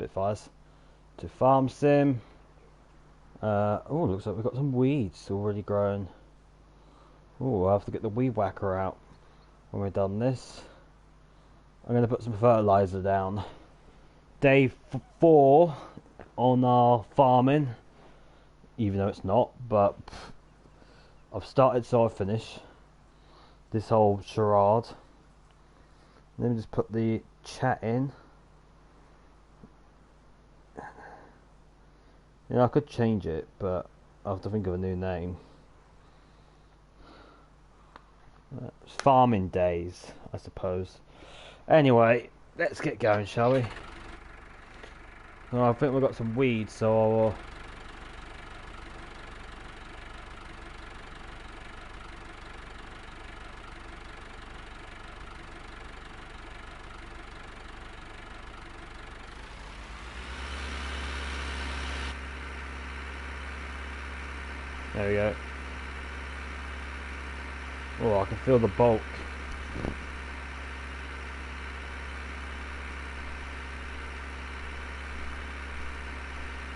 Spitfires. To Farm Sim. Oh, looks like we've got some weeds already growing. Oh, I'll have to get the weed whacker out when we're done this. I'm going to put some fertilizer down. Day 4 on our farming, even though it's not, but I've started so I finish this whole charade. Let me just put the chat in. You know, I could change it, but I have to think of a new name. Farming days, I suppose. Anyway, let's get going, shall we? Oh, I think we've got some weeds, so I'll... There we go. Oh, I can feel the bulk.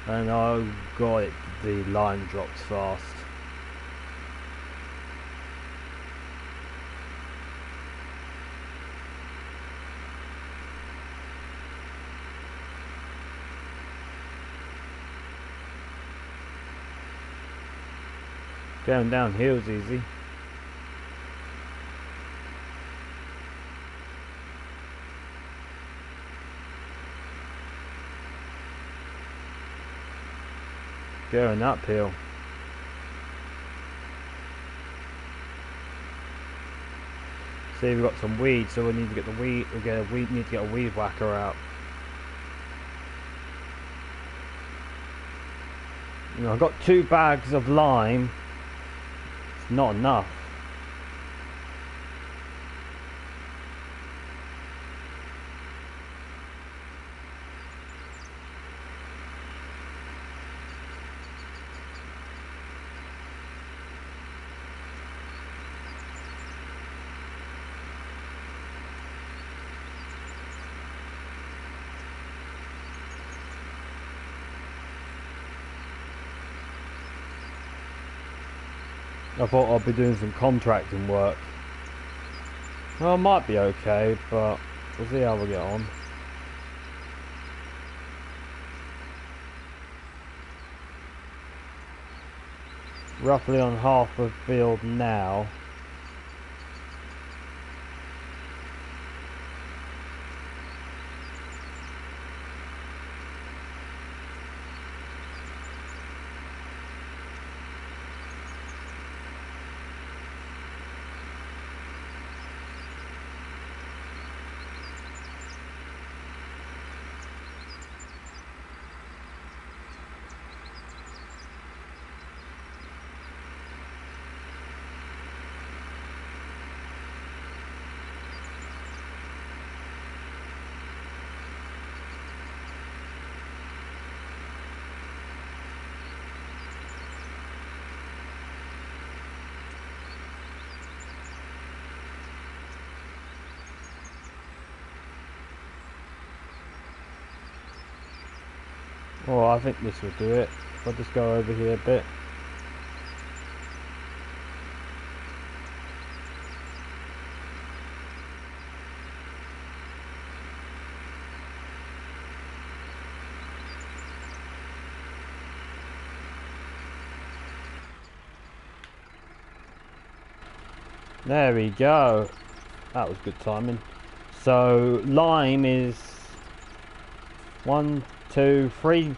And oh god, the line drops fast. Going downhill's easy. Going uphill. See, we've got some weeds, so we need to get the weed. Need to get a weed whacker out. You know, I've got 2 bags of lime. It's not enough. I thought I'd be doing some contracting work. Well, it might be okay, but we'll see how we get on. Roughly on half the field now. Oh, I think this will do it. If I just go over here a bit. There we go. That was good timing. So lime is 1, 2, 3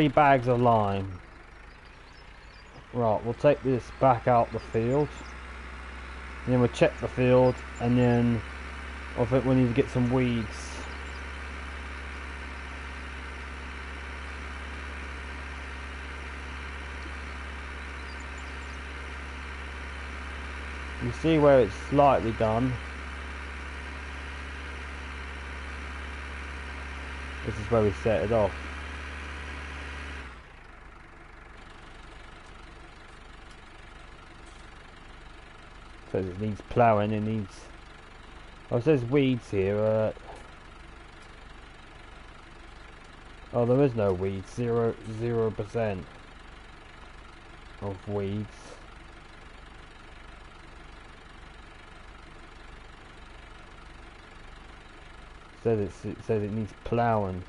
bags of lime. Right, we'll take this back out the field. And then we'll check the field, and then I think we need to get some weeds. You see where it's slightly done. This is where we set it off. So it needs ploughing, it needs... Oh, it says weeds here. Oh, there is no weeds. 0% of weeds. It says it needs ploughing.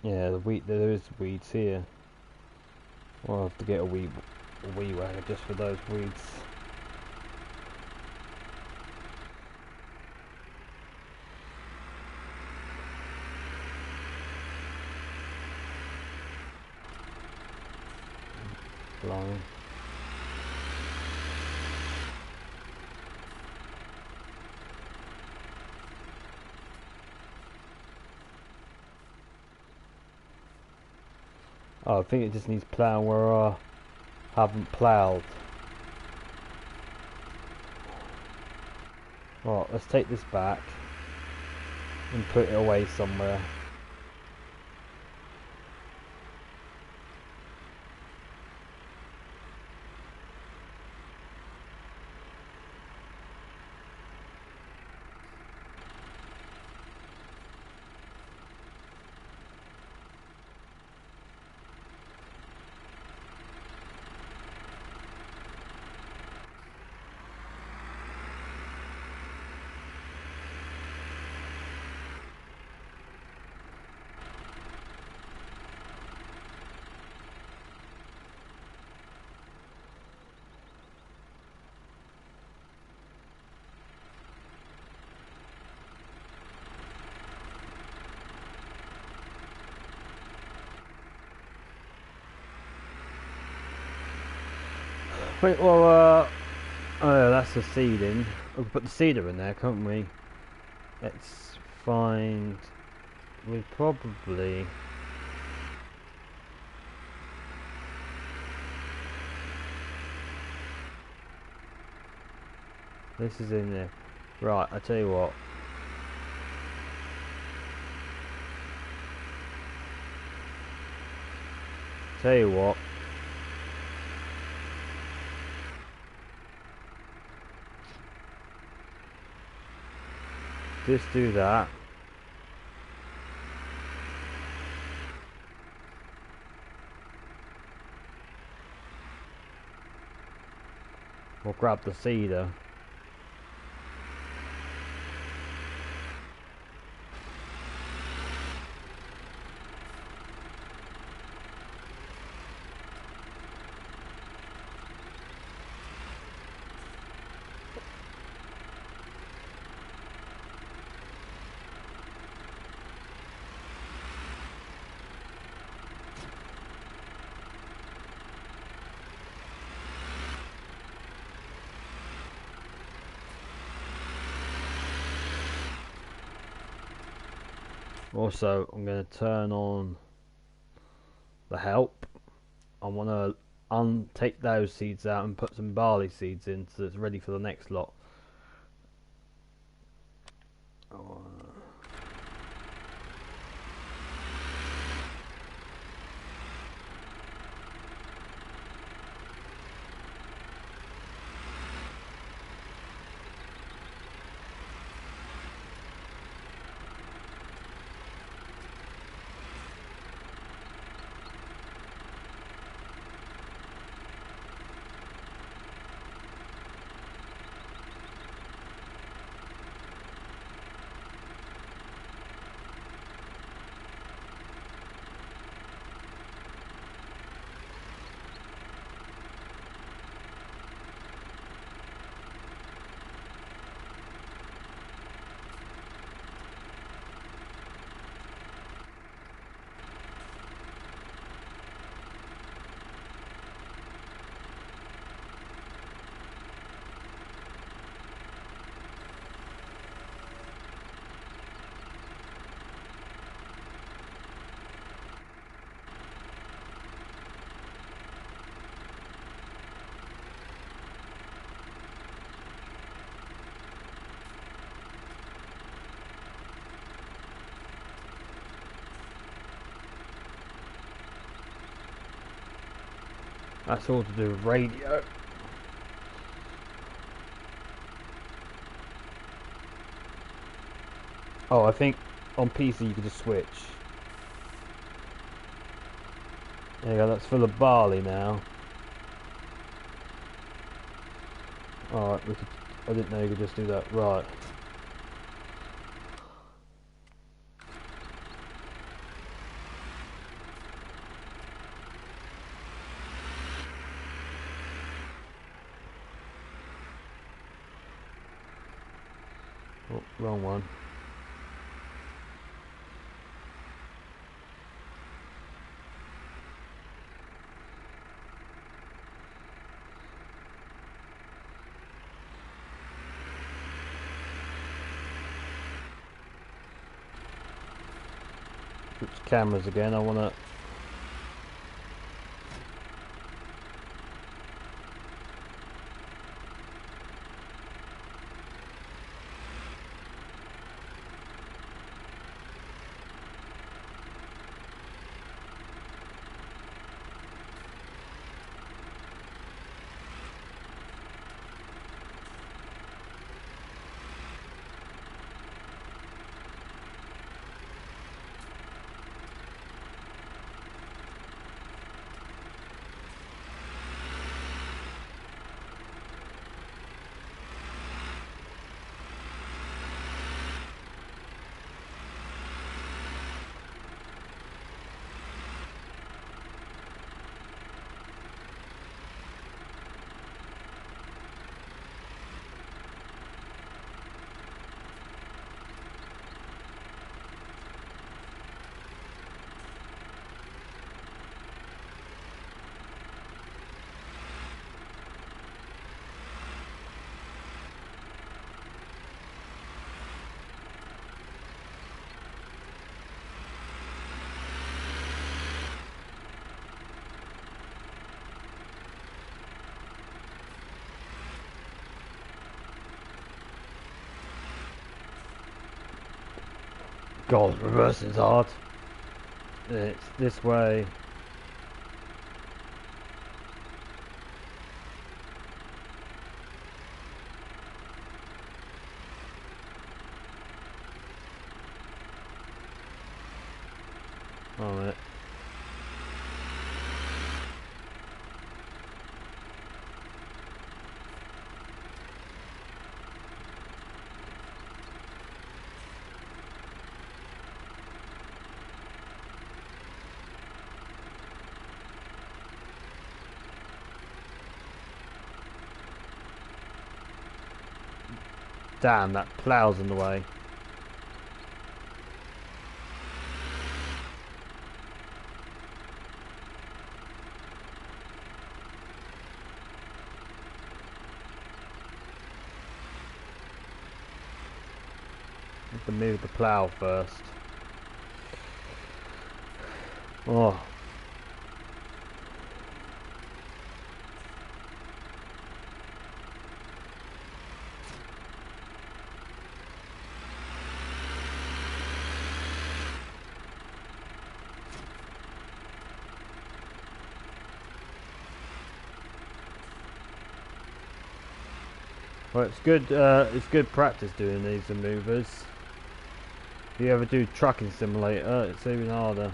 Yeah, there is weeds here. I'll have to get a weed whacker just for those weeds. Blimey. Oh, I think it just needs ploughing where I haven't ploughed. Right, let's take this back and put it away somewhere. Wait, well, oh, that's the seeding. We can put the seeder in there, can't we? Let's find. We probably. This is in there. Right, I tell you what. Tell you what. Just do that. We'll grab the seeder. Also, I'm going to turn on the help. I want to take those seeds out and put some barley seeds in so it's ready for the next lot. That's all to do with radio. Oh, I think on PC you can just switch. There you go, that's full of barley now. Alright, I didn't know you could just do that. Right. Oh, wrong one. Switch cameras again. I want to. God, reversing's hard. It's this way. Oh, a minute. Damn, that plough's in the way. Have to move the plough first. Oh. Well, it's good. It's good practice doing these maneuvers. If you ever do trucking simulator, it's even harder.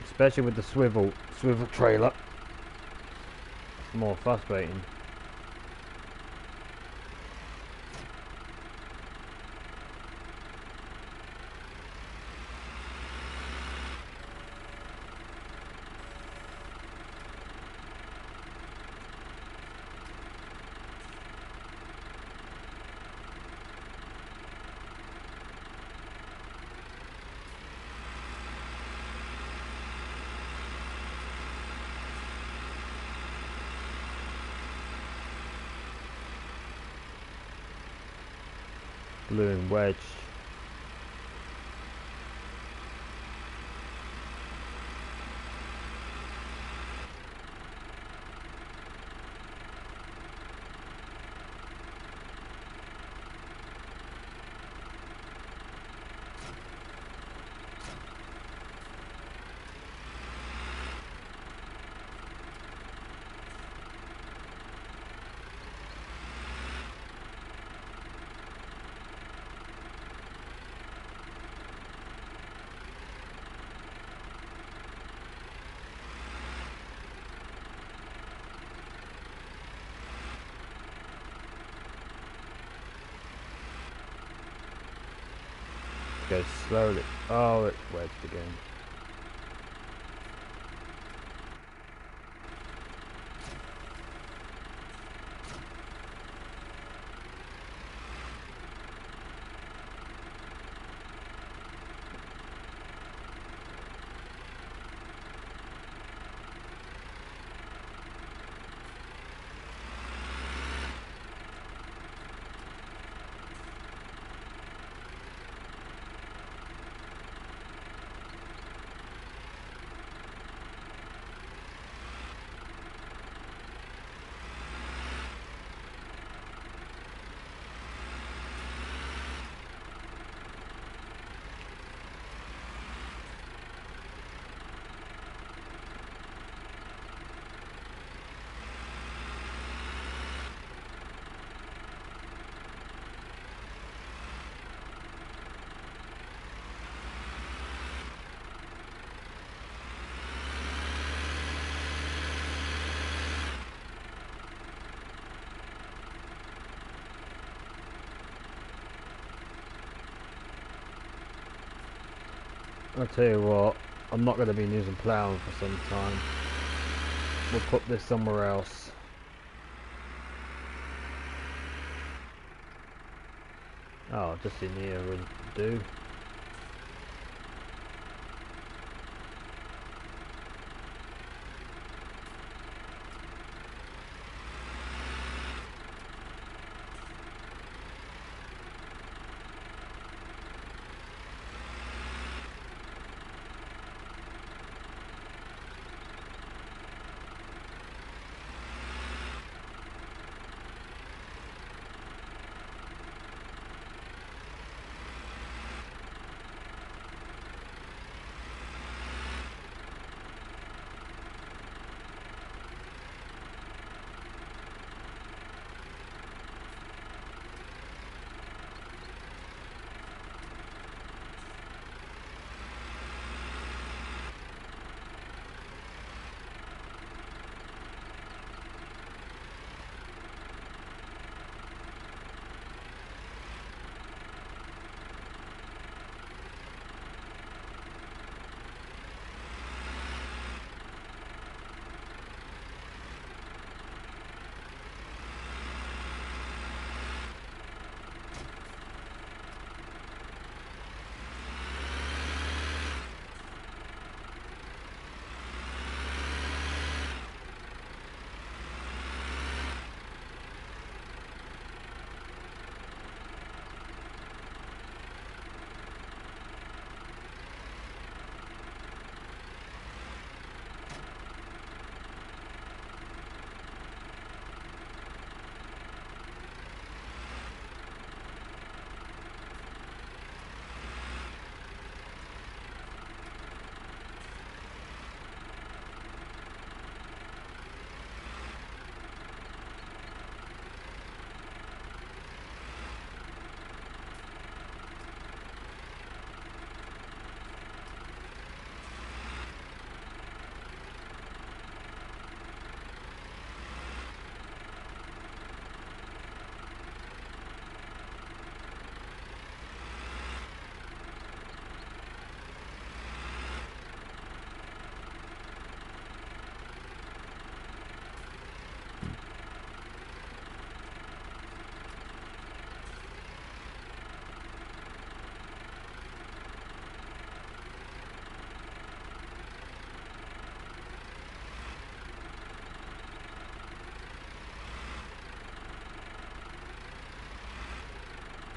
Especially with the swivel trailer. It's more frustrating. Blue and wedge. go slowly. Oh, it's wedged again. I'll tell you what, I'm not going to be using ploughing for some time. We'll put this somewhere else. Oh, just in here would do.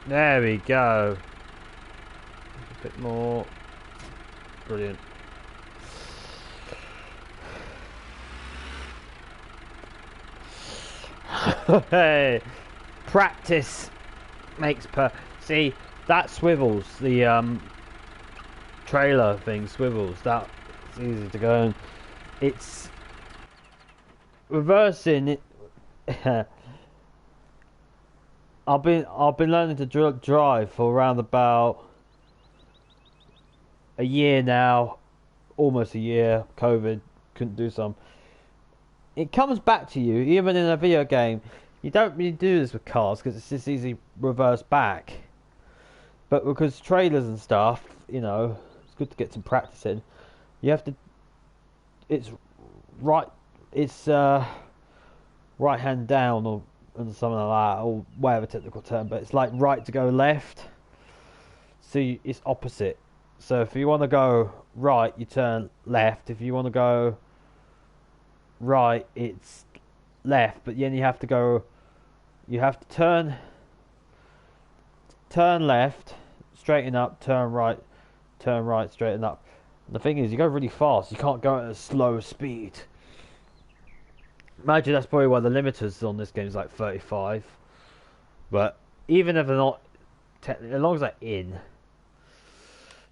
There we go. A bit more. Brilliant. Hey, practice makes per. See, that swivels. The trailer thing swivels. That's easy to go. And it's reversing it. I've been learning to drive for around about a year now, almost a year. COVID couldn't do some. It comes back to you, even in a video game. You don't really do this with cars because it's just easy reverse back. But because trailers and stuff, you know, it's good to get some practice in. You have to. It's right. It's right hand down or something like that, or whatever technical term. But it's like right to go left. So it's opposite. So if you want to go right, you turn left. If you want to go right, it's left. But then you have to go. You have to turn left, straighten up, turn right, straighten up. And the thing is, you go really fast. You can't go at a slow speed. Imagine that's probably why the limiters on this game is like 35. But even if they're not, as long as they're in.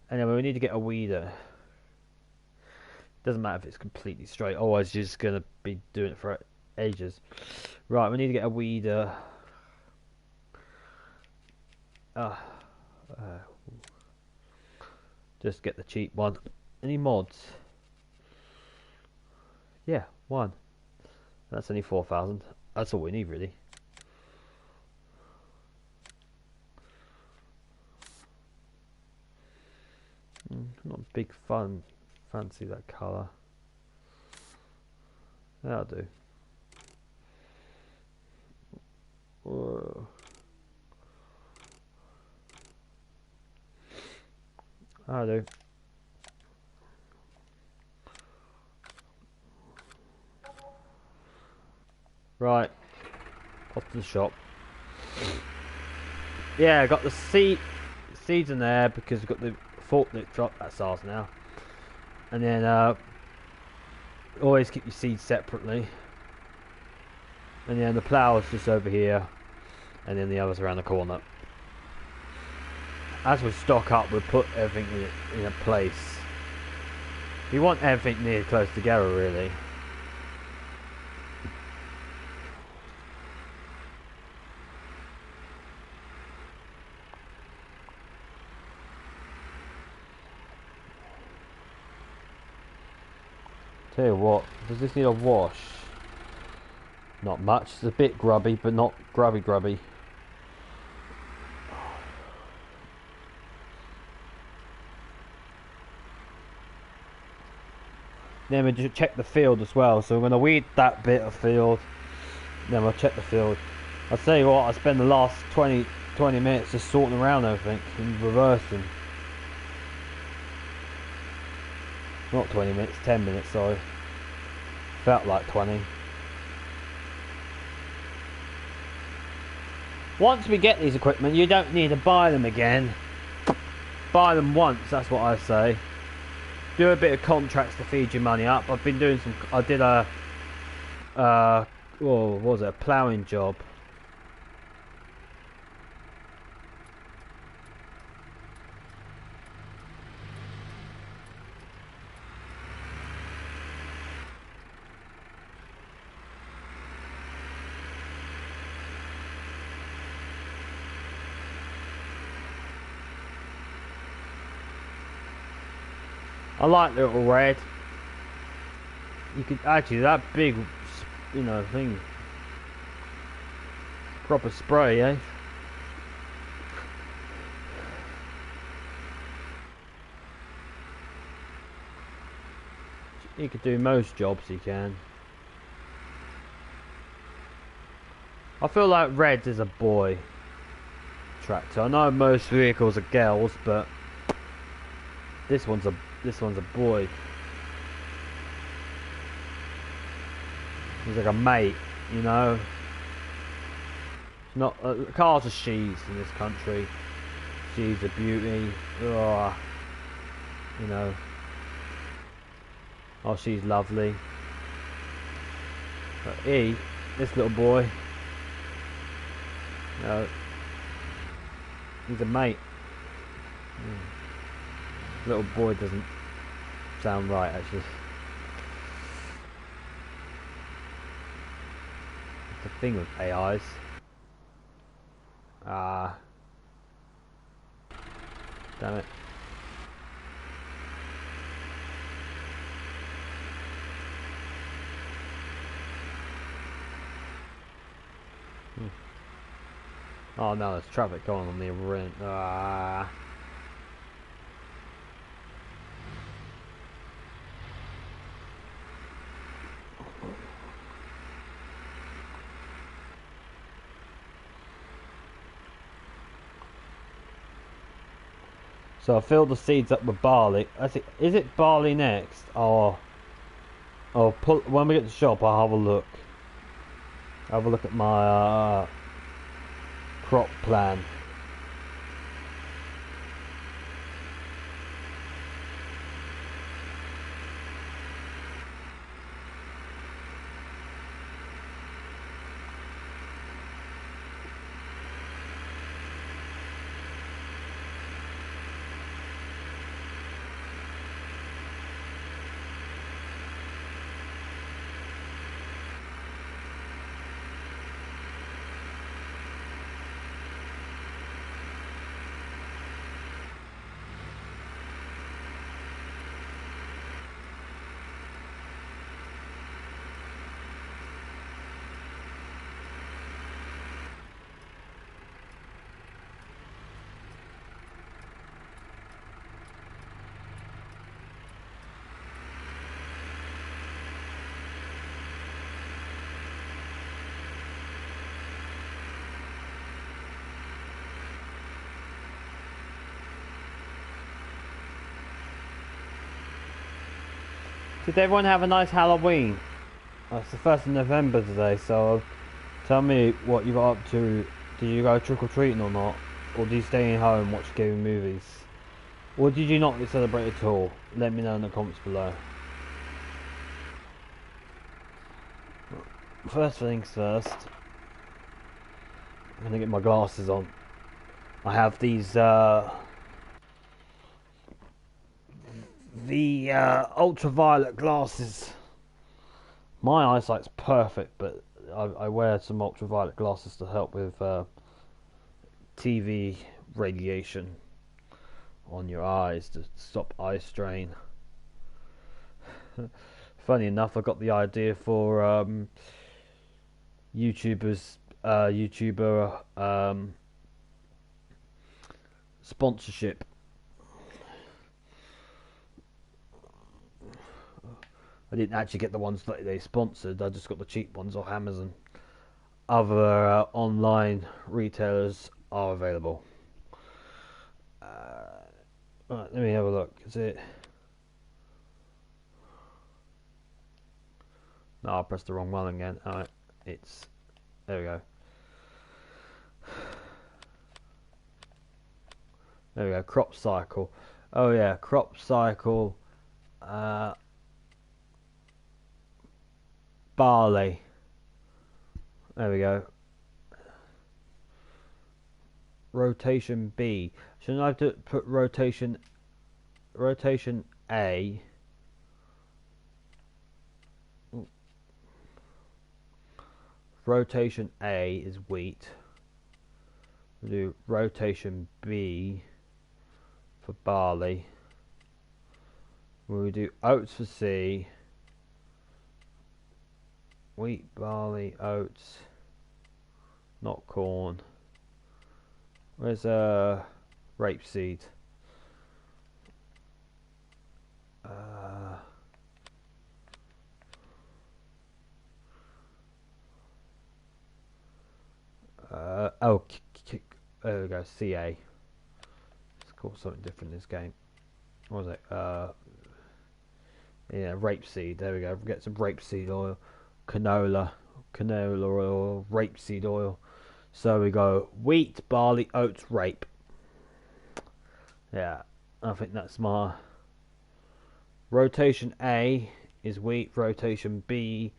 Anyway, we need to get a weeder. Doesn't matter if it's completely straight. Otherwise, you're just gonna be doing it for ages. Right, we need to get a weeder. Just get the cheap one. Any mods? Yeah, one. That's only 4,000. That's all we need, really. Not big fancy that colour. That'll do. Whoa. That'll do. Right, off to the shop. Yeah, I got the seeds in there because we've got the forklift truck. That's ours now. And then always keep your seeds separately. And then the plough is just over here, and then the others around the corner. As we stock up, we'll put everything in a place. You want everything near close together, really. Tell you what, does this need a wash? Not much. It's a bit grubby, but not grubby. Then we just check the field as well. So we're going to weed that bit of field. Then we'll check the field. I'll tell you what, I spend the last 20 minutes just sorting around everything and reversing. Not 20 minutes, 10 minutes, sorry. Felt like 20. Once we get these equipment, you don't need to buy them again. Buy them once, that's what I say. Do a bit of contracts to feed your money up. I've been doing some. I did a. What was it? A ploughing job. I like little red. You could actually that big, you know, thing. Proper spray, eh? You could do most jobs you can. I feel like red is a boy tractor. I know most vehicles are girls, but this one's a boy. He's like a mate, you know. It's not cars are she's in this country. She's a beauty. Ugh. You know. Oh, she's lovely. But this little boy. No. He's a mate. Little boy doesn't sound right, actually. It's the thing with AIs. Damn it. Oh no, there's traffic going on the rim. Ah. So I filled the seeds up with barley. Is it barley next? Or when we get to the shop, I'll have a look. Have a look at my crop plan. Did everyone have a nice Halloween? It's the 1st of November today, so tell me what you got up to. Did you go trick-or-treating or not? Or did you stay at home and watch scary movies? Or did you not celebrate at all? Let me know in the comments below. First things first, I'm gonna get my glasses on. I have these the ultraviolet glasses. My eyesight's perfect, but I wear some ultraviolet glasses to help with TV radiation on your eyes to stop eye strain. Funny enough, I got the idea for YouTuber sponsorship. I didn't actually get the ones that they sponsored. I just got the cheap ones off Amazon. Other online retailers are available. Right, let me have a look. Is it? No, I pressed the wrong one again. Alright, it's... There we go. There we go, crop cycle. Oh yeah, crop cycle. Barley. There we go. Rotation B. Shouldn't I have to put rotation A? Rotation A is wheat. We'll do rotation B for barley. We'll do oats for C. Wheat, barley, oats, not corn. Where's rapeseed? Oh, there we go. CA. It's called something different in this game. What was it? Yeah, rapeseed. There we go. Get some rapeseed oil, canola oil, rapeseed oil. So we go wheat, barley, oats, rape. Yeah, I think that's my rotation. A is wheat, rotation B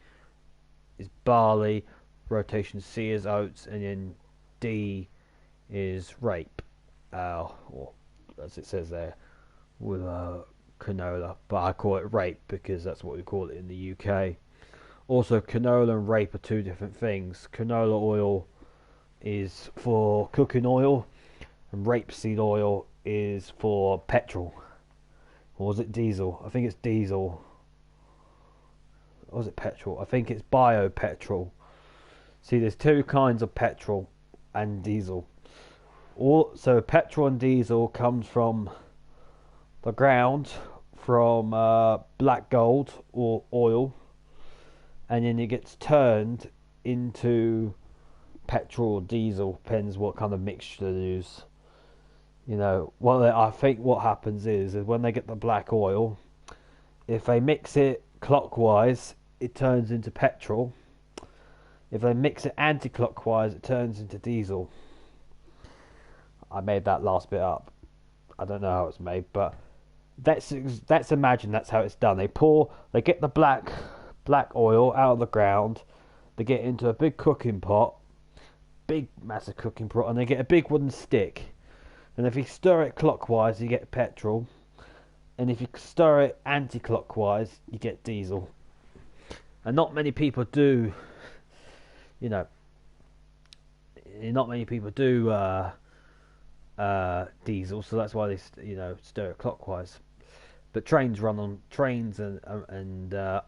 is barley, rotation C is oats, and then D is rape. Or as it says there, with canola, but I call it rape because that's what we call it in the UK. Also, canola and rape are two different things. Canola oil is for cooking oil, and rapeseed oil is for petrol. Or was it diesel? I think it's diesel. Or was it petrol? I think it's biopetrol. See, there's two kinds of petrol. and diesel. So petrol and diesel comes from the ground, from black gold or oil, and then it gets turned into petrol or diesel. Depends what kind of mixture they use. Well, I think what happens is when they get the black oil, if they mix it clockwise, it turns into petrol. If they mix it anti-clockwise, it turns into diesel. I made that last bit up. I don't know how it's made, but let's imagine that's how it's done. They get the black oil out of the ground. They get it into a big cooking pot, big massive cooking pot, and they get a big wooden stick. And if you stir it clockwise, you get petrol. And if you stir it anti-clockwise, you get diesel. And not many people do, not many people do diesel, so that's why they stir it clockwise. But trains and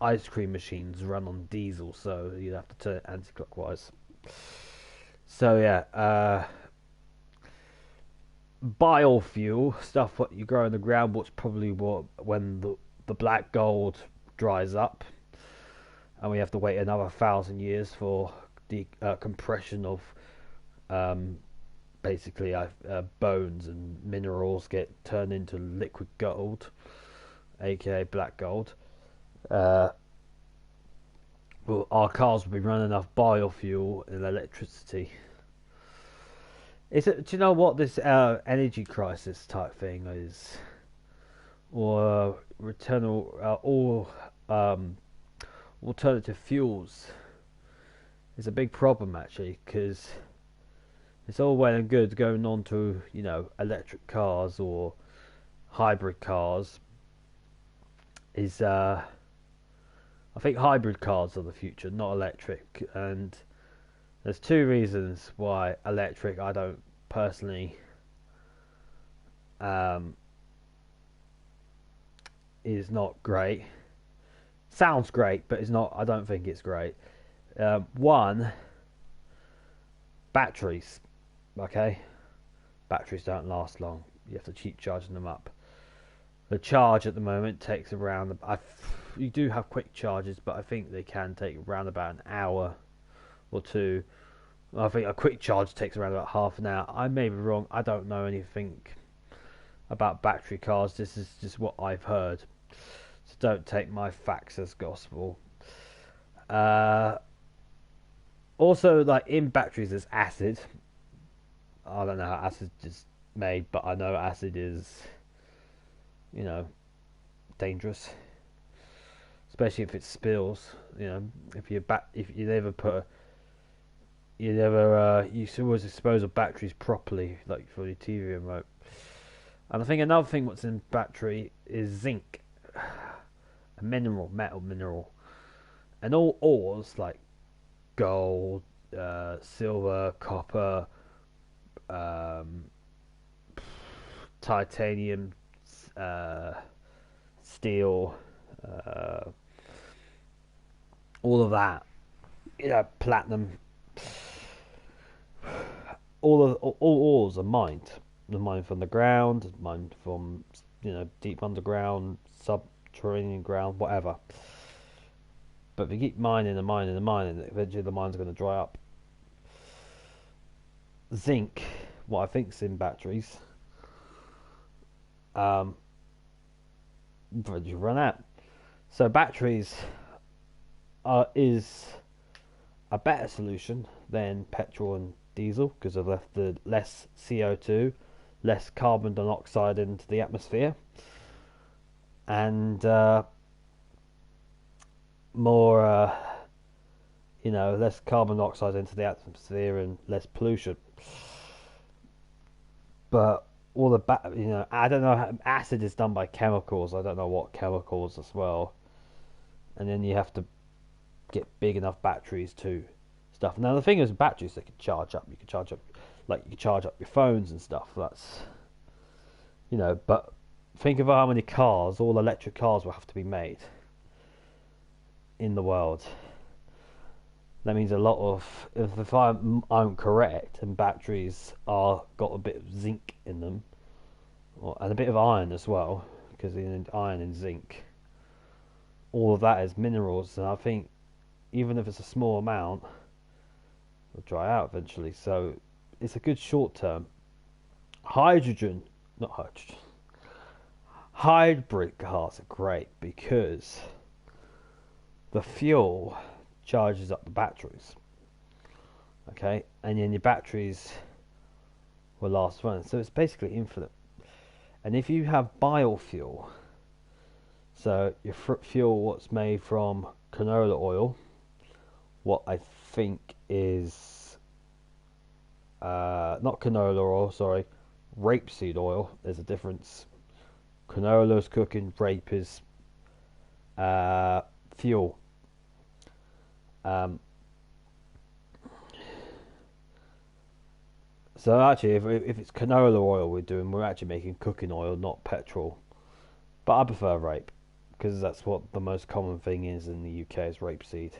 ice cream machines run on diesel, so you have to turn it anti-clockwise. So yeah, biofuel stuff what you grow in the ground, what's probably when the black gold dries up, and we have to wait another 1,000 years for the compression of basically bones and minerals get turned into liquid gold, aka black gold. Well, our cars will be running off biofuel and electricity. Do you know what this energy crisis type thing is, or alternative fuels? It's a big problem actually, because it's all well and good going on to electric cars or hybrid cars. I think hybrid cars are the future, not electric, and there's two reasons why electric I don't personally is not great. Sounds great, but it's not. I don't think it's great. One, batteries. Okay, batteries don't last long. You have to keep charging them up. The charge at the moment takes around. You do have quick charges, but I think they can take around about an hour or two. I think a quick charge takes around about half an hour. I may be wrong. I don't know anything about battery cars. This is just what I've heard. So don't take my facts as gospel. Also, like in batteries, there's acid. I don't know how acid is made, but I know acid is, dangerous, especially if it spills. If you always dispose of batteries properly, like for your TV remote. And I think another thing what's in battery is zinc, a metal mineral, and all ores like gold, silver, copper, titanium, steel, all of that, platinum. All ores are mined. They're mined from the ground, mined from deep underground, subterranean ground, whatever. But if you keep mining and mining and mining, eventually the mine's going to dry up. Zinc, what I think's in batteries, you run out. So batteries is a better solution than petrol and diesel because of the less CO2, less carbon dioxide into the atmosphere, and more less carbon dioxide into the atmosphere and less pollution. But all the I don't know, acid is done by chemicals. I don't know what chemicals as well, and then you have to get big enough batteries to stuff. Now the thing is, batteries they can charge up. You can charge up, like you can charge up your phones and stuff. That's but think of how many cars, all electric cars, will have to be made in the world. That means a lot of, if I'm correct, and batteries are got a bit of zinc in them, and a bit of iron as well, because iron and zinc, all of that is minerals, and I think even if it's a small amount, it'll dry out eventually. So it's a good short term. Hydrogen, not hydrogen. Hybrid cars are great because the fuel charges up the batteries. Okay, and then your batteries will last run. So it's basically infinite. And if you have biofuel, so your fuel, what's made from canola oil, what I think is not canola oil, sorry, rapeseed oil. There's a difference. Canola is cooking, rape is fuel. So actually, if it's canola oil we're doing, we're actually making cooking oil, not petrol. But I prefer rape because that's what the most common thing is in the UK is rapeseed.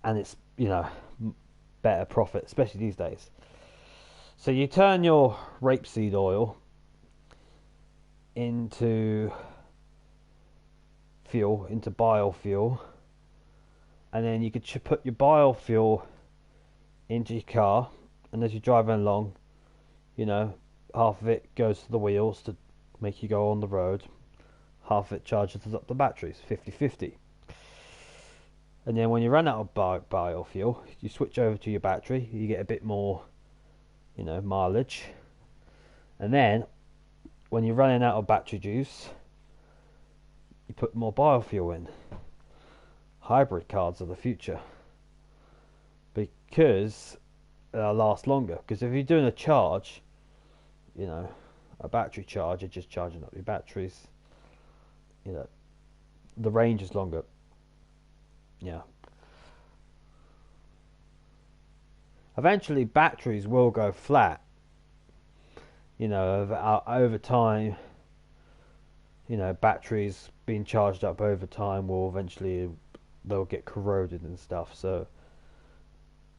And it's, better profit, especially these days. So you turn your rapeseed oil into fuel, into biofuel, and then you could put your biofuel into your car, and as you're driving along, half of it goes to the wheels to make you go on the road, half of it charges up the batteries, 50-50. And then when you run out of biofuel, you switch over to your battery, you get a bit more, mileage. And then when you're running out of battery juice, you put more biofuel in. Hybrid cars are the future because they'll last longer. Because if you're doing a charge, a battery charge, you're just charging up your batteries. The range is longer. Yeah. Eventually, batteries will go flat. Over time, batteries being charged up over time will eventually, they'll get corroded and stuff. So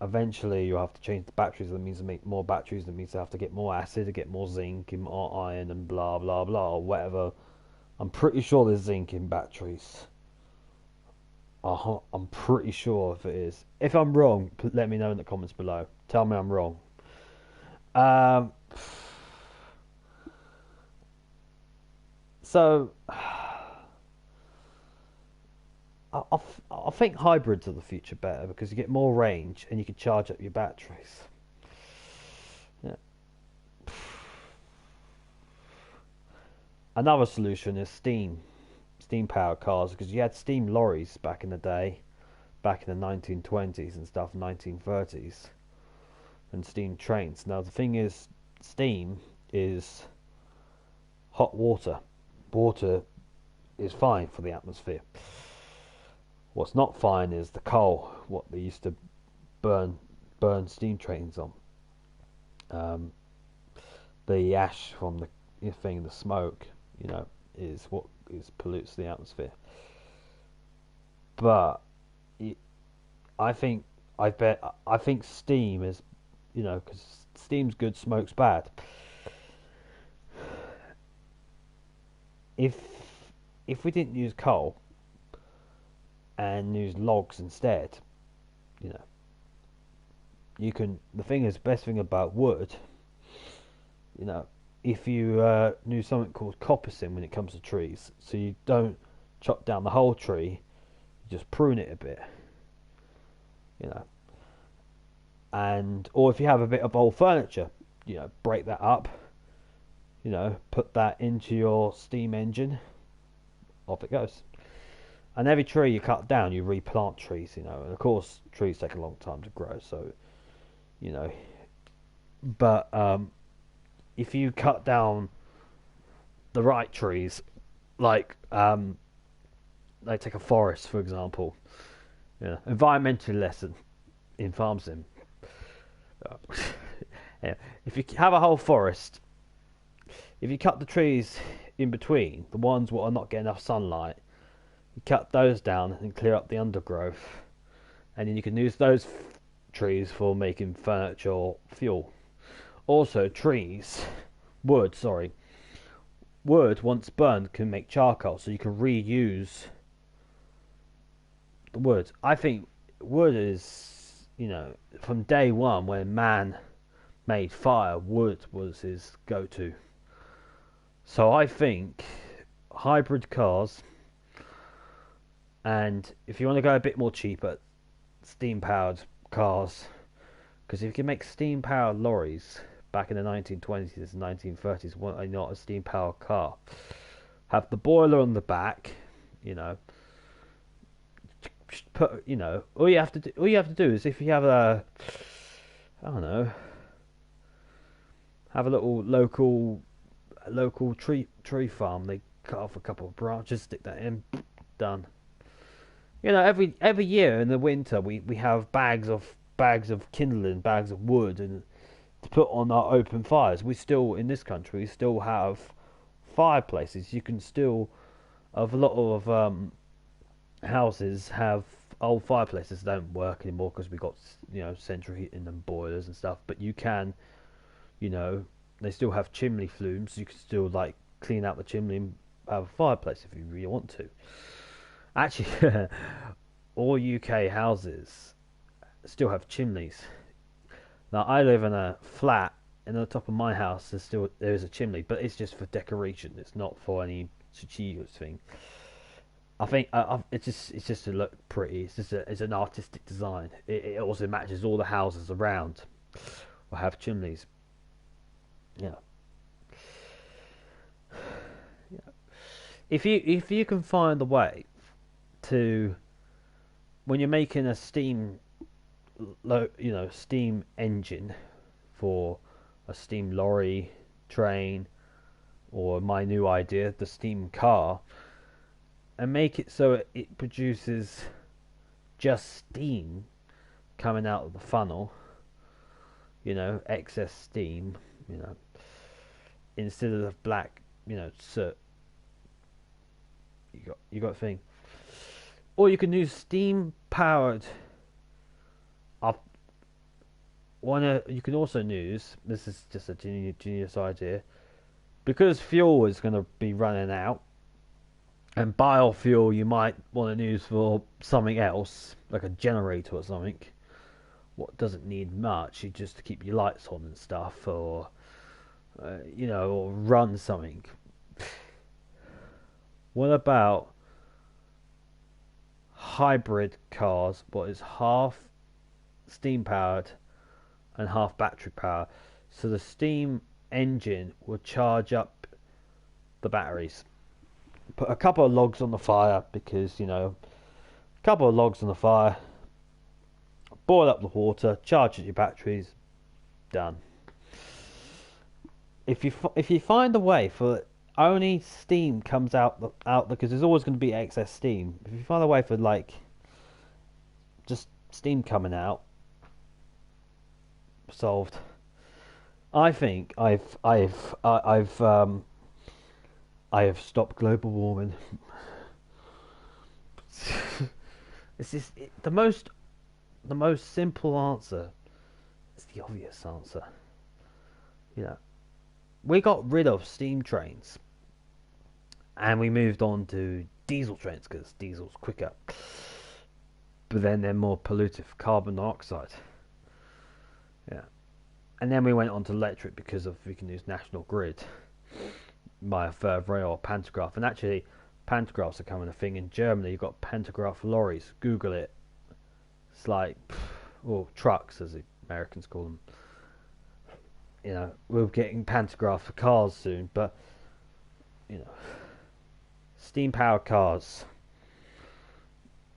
eventually you'll have to change the batteries. That means to make more batteries. That means to have to get more acid, to get more zinc and more iron and blah blah blah or whatever. I'm pretty sure there's zinc in batteries. I'm pretty sure if it is. If I'm wrong, let me know in the comments below. Tell me I'm wrong. So I think hybrids are the future better because you get more range and you can charge up your batteries. Yeah. Another solution is steam powered cars, because you had steam lorries back in the day, back in the 1920s and stuff, 1930s, and steam trains. Now the thing is, steam is hot water. Water is fine for the atmosphere. What's not fine is the coal, what they used to burn steam trains on. The ash from the thing, the smoke, is what pollutes the atmosphere. But I think steam is, because steam's good, smoke's bad. If we didn't use coal and use logs instead, you can. The thing is, best thing about wood, if you knew something called coppicing when it comes to trees, so you don't chop down the whole tree, you just prune it a bit, and or if you have a bit of old furniture, break that up, put that into your steam engine, off it goes. And every tree you cut down, you replant trees, and of course trees take a long time to grow, so but if you cut down the right trees, like take a forest for example, environmental lesson in farm sim. Yeah. If you have a whole forest, if you cut the trees in between, the ones that are not getting enough sunlight, You cut those down and clear up the undergrowth, and then you can use those trees for making furniture or fuel. Also, wood once burned can make charcoal, so you can reuse the wood. I think wood is, from day one when man made fire, wood was his go-to. So I think hybrid cars, and if you want to go a bit more cheaper, steam-powered cars. Because if you can make steam-powered lorries back in the 1920s and 1930s, why not a steam-powered car? Have the boiler on the back, all you have to do is, if you have I don't know, have a little local tree farm. They cut off a couple of branches, stick that in, done. Every year in the winter we have bags of kindling, bags of wood, and to put on our open fires. In this country, we still have fireplaces. You can still, of a lot of houses have old fireplaces that don't work anymore because we got central heating and boilers and stuff. But you can, they still have chimney flumes. You can still clean out the chimney and have a fireplace if you really want to. Actually, all UK houses still have chimneys. Now I live in a flat, and on the top of my house there is a chimney, but it's just for decoration. It's not for any strategic thing. I think it's just to look pretty. It's an artistic design. It also matches all the houses around will have chimneys. Yeah. Yeah. If you can find a way to, when you're making a steam engine for a steam lorry, train, or my new idea, the steam car, and make it so it produces just steam coming out of the funnel, excess steam, instead of the black, soot. You got a thing. Or you can use steam powered. You can also use, this is just a genius idea, because fuel is going to be running out, and biofuel you might want to use for something else, like a generator or something. What doesn't need much, you just to keep your lights on and stuff, or or run something. What about hybrid cars? What is half steam powered and half battery power? So the steam engine will charge up the batteries. Put a couple of logs on the fire, because a couple of logs on the fire, boil up the water, charge your batteries, done. If you find a way for only steam comes out because there's always going to be excess steam. If you find a way for just steam coming out, solved. I think I have stopped global warming. It's just the most simple answer. It's the obvious answer. We got rid of steam trains, and we moved on to diesel trains because diesel's quicker. But then they're more pollutive, carbon dioxide. Yeah. And then we went on to electric because we can use national grid by a third rail or pantograph. And actually, pantographs are coming a thing in Germany. You've got pantograph lorries. Google it. It's like, trucks, as the Americans call them. We're getting pantograph for cars soon, but steam powered cars,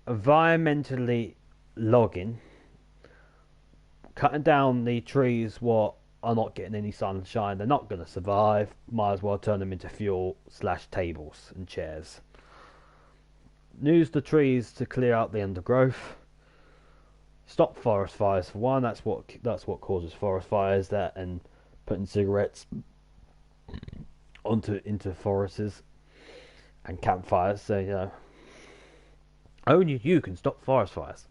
environmentally logging, cutting down the trees what are not getting any sunshine. They're not going to survive. Might as well turn them into fuel / tables and chairs. Use the trees to clear out the undergrowth. Stop forest fires for one. That's what causes forest fires. That and putting cigarettes into forests and campfires. So Only you can stop forest fires.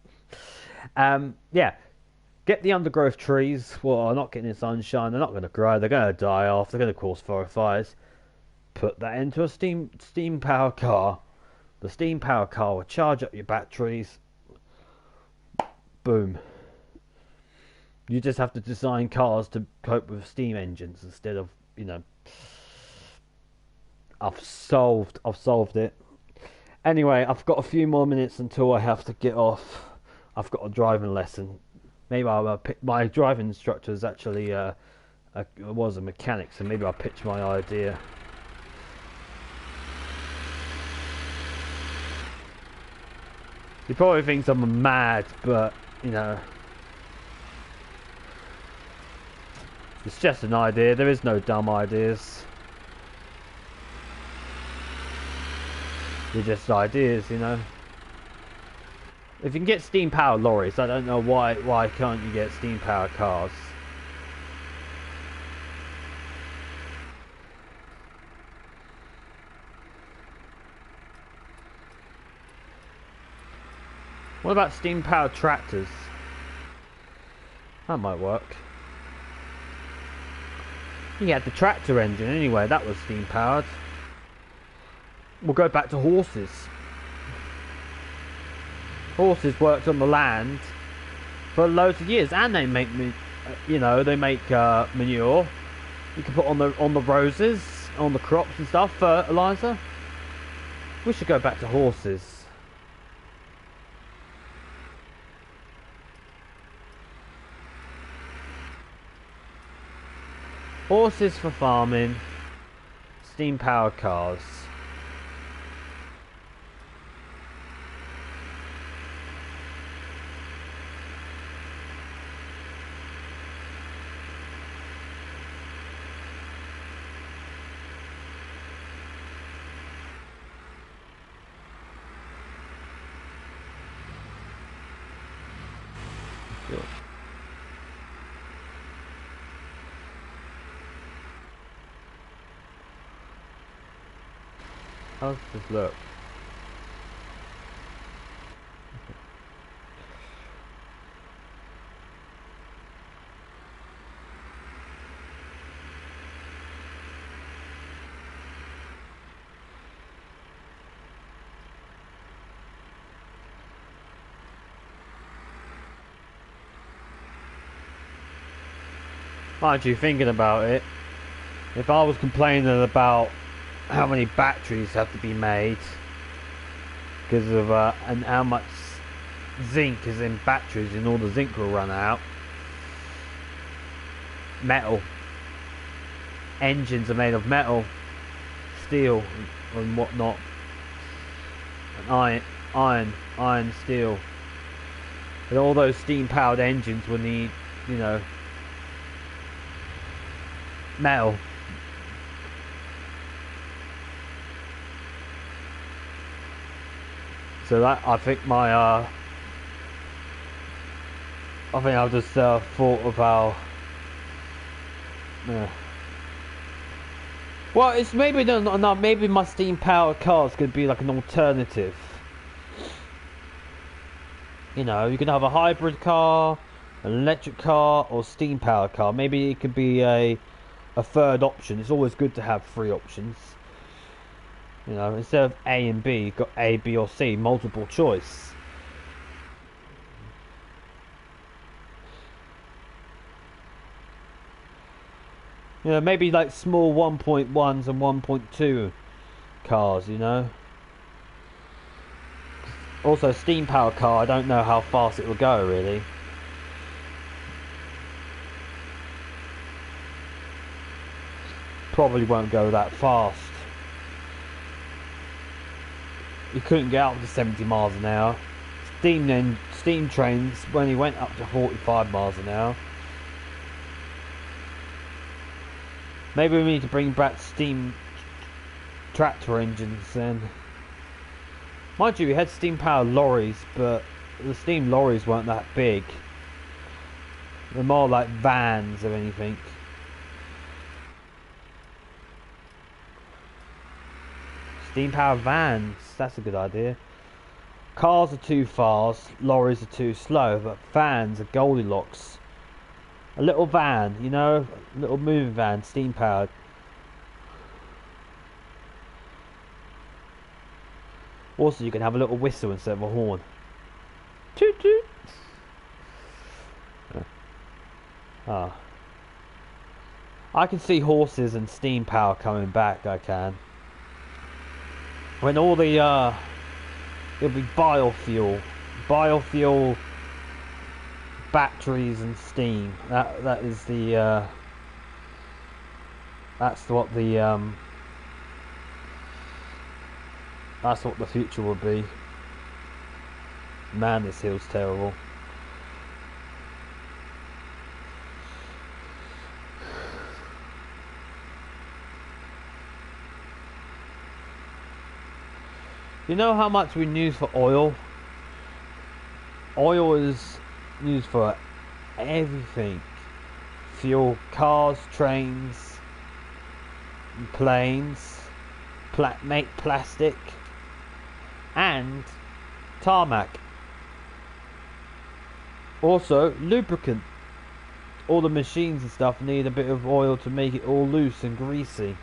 Yeah, get the undergrowth trees. Well, are not getting the sunshine. They're not going to grow. They're going to die off. They're going to cause forest fires. Put that into a steam power car. The steam power car will charge up your batteries. Boom. You just have to design cars to cope with steam engines instead of, you know. I've solved it. Anyway, I've got a few more minutes until I have to get off. I've got a driving lesson. Maybe I'll pick. My driving instructor is actually was a mechanic, so maybe I'll pitch my idea. He probably thinks I'm mad, but you know, it's just an idea. There is no dumb ideas. They're just ideas, you know. If you can get steam powered lorries, I don't know why can't you get steam powered cars? What about steam powered tractors? That might work. You had the tractor engine anyway, that was steam powered. We'll go back to horses. Horses worked on the land for loads of years, and they make manure. You can put on the roses, on the crops and stuff, fertilizer. We should go back to horses. Horses for farming, steam powered cars. How's this look? Mind you, thinking about it, if I was complaining about how many batteries have to be made because of and how much zinc is in batteries and all the zinc will run out, metal engines are made of metal, steel and whatnot, and iron, steel, and all those steam powered engines will need, you know, metal. So that I think I've just thought of how. Well, it's maybe no. Maybe my steam powered cars could be like an alternative. You know, you can have a hybrid car, an electric car, or steam powered car. Maybe it could be a third option. It's always good to have three options. You know, instead of A and B, you've got A, B or C, multiple choice. You know, maybe like small 1.1s and 1.2 cars, you know. Also, steam power car, I don't know how fast it will go, really. Probably won't go that fast. You couldn't get up to 70 miles an hour. Steam trains only went up to 45 miles an hour. Maybe we need to bring back steam tractor engines then. Mind you, we had steam powered lorries, but the steam lorries weren't that big. They're more like vans or anything. Steam powered vans, that's a good idea. Cars are too fast, lorries are too slow, but vans are Goldilocks. A little van, you know, a little moving van, steam powered. Also, you can have a little whistle instead of a horn. Toot toot. Ah. I can see horses and steam power coming back, I can. When all the, it'll be biofuel, batteries and steam. That is the, that's what the, that's what the future will be. Man, this hill's terrible. You know how much we use for oil? Oil is used for everything. Fuel cars, trains, planes, make plastic, and tarmac. Also, lubricant. All the machines and stuff need a bit of oil to make it all loose and greasy.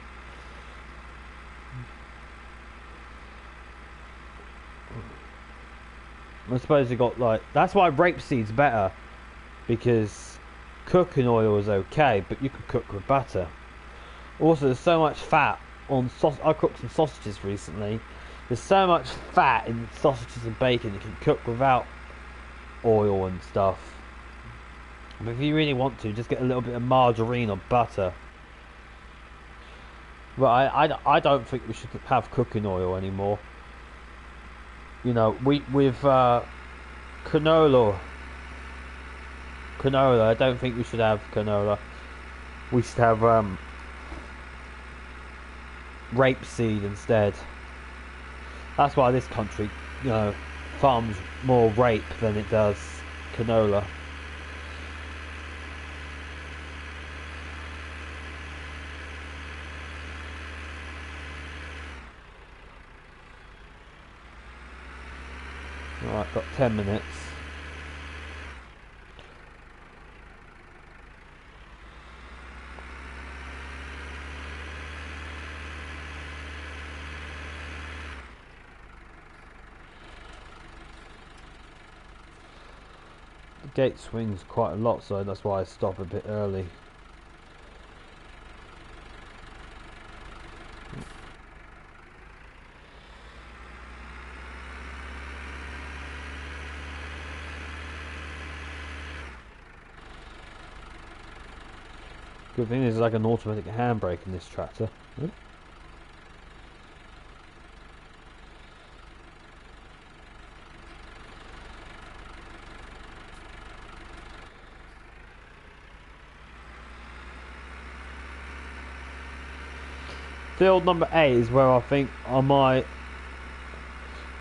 I suppose you got like, that's why rapeseed's better, because cooking oil is okay, but you can cook with butter. Also, there's so much fat on I cooked some sausages recently. There's so much fat in sausages and bacon you can cook without oil and stuff. But if you really want to, just get a little bit of margarine or butter. But I don't think we should have cooking oil anymore. You know, with canola, I don't think we should have canola. We should have rapeseed instead. That's why this country, you know, farms more rape than it does canola. Alright, got 10 minutes. The gate swings quite a lot, so that's why I stop a bit early. Good thing is like an automatic handbrake in this tractor. Field number 8 is where I think I might.